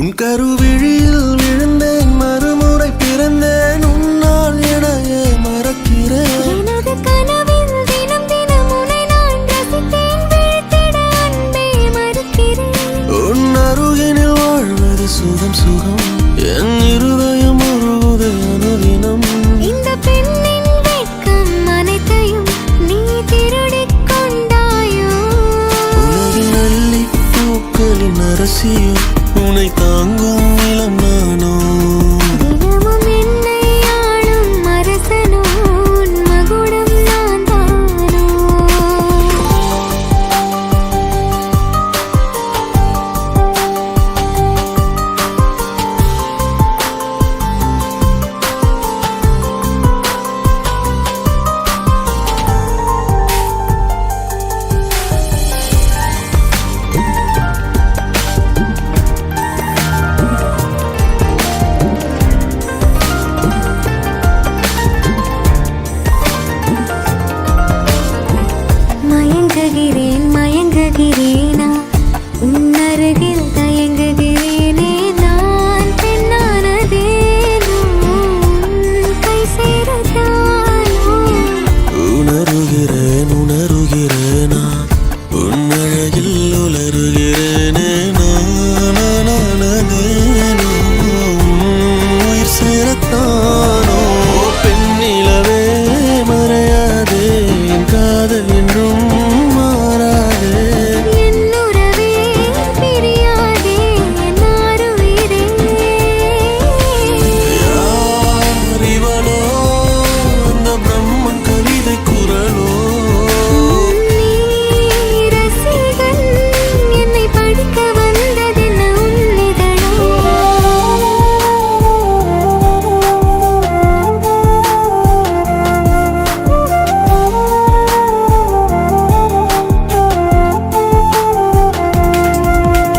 உன் கருவிழியில் விழுந்தேன், மறுமுறை பிறந்தேன், உன்னால் எனையே மறக்கிறேன். எனது கனவில் தினம் தினம் உன்னை நான் ரசித்தேன், விழித்திட அன்பே மறுக்கிறேன். உன் அருகினில் வாழ்வது சுகம் சுகம், என் இருதயம் உருகுது அனுதினம். இந்த பெண்ணின் வெட்கம் அனைத்தையும் நீ திருடிக் கொண்டாயோ. உலகின் அள்ளி பூக்களின் அரசியோ, உன்னை தாங்கும் இளம் நானோ. தினமும் என்னை ஆளும் அரசனோ, உன் மகுடம் நான் தானோ. மயங்குகிறேன் மயங்குகிறேனா, உன் அருகில் தயங்குகிறேனே. நான் பெண்ணானதேனோ, உன் கை சேரத்தானோ. உணருகிறேன் உணருகிறேனா, உன் அழகில் உலருகிறேனே. நானானதேனோ, உயிர் சேரத்தானோ. பெண்ணிலவே மறையாதே, என் காதல் என்றும் மாறாதே. என் உறவே பிரியாதே, என் ஆருயிரே. யார் இவளோ, அந்த பிரம்மன் கவிதை குரலோ. நீ ரசிகன், என்னை படிக்க வந்ததென்ன உன் இதழோ.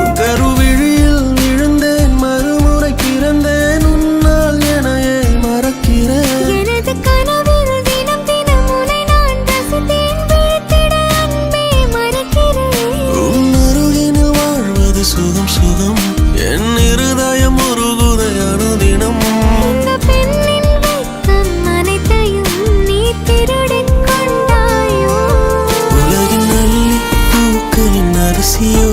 உன் கருவிழியில் விழுந்தேன், மறுமுறை பிறந்தேன், உன்னால் எனையே மறக்கிறேன். எனது கனவில் தினம் தினம் உன்னை நான் ரசித்தேன், விழித்திட அன்பே மறக்கிறேன். உன் அருகினில் வாழ்வது சுகம் சுகம், என் இருதயம் உருகுதை அனுதினம். இந்த பெண்ணின் வெட்கம் அனைத்தையும் நீ திருடிக் கொண்டாயோ. உலகின் அள்ளி பூக்களின் அரசியோ,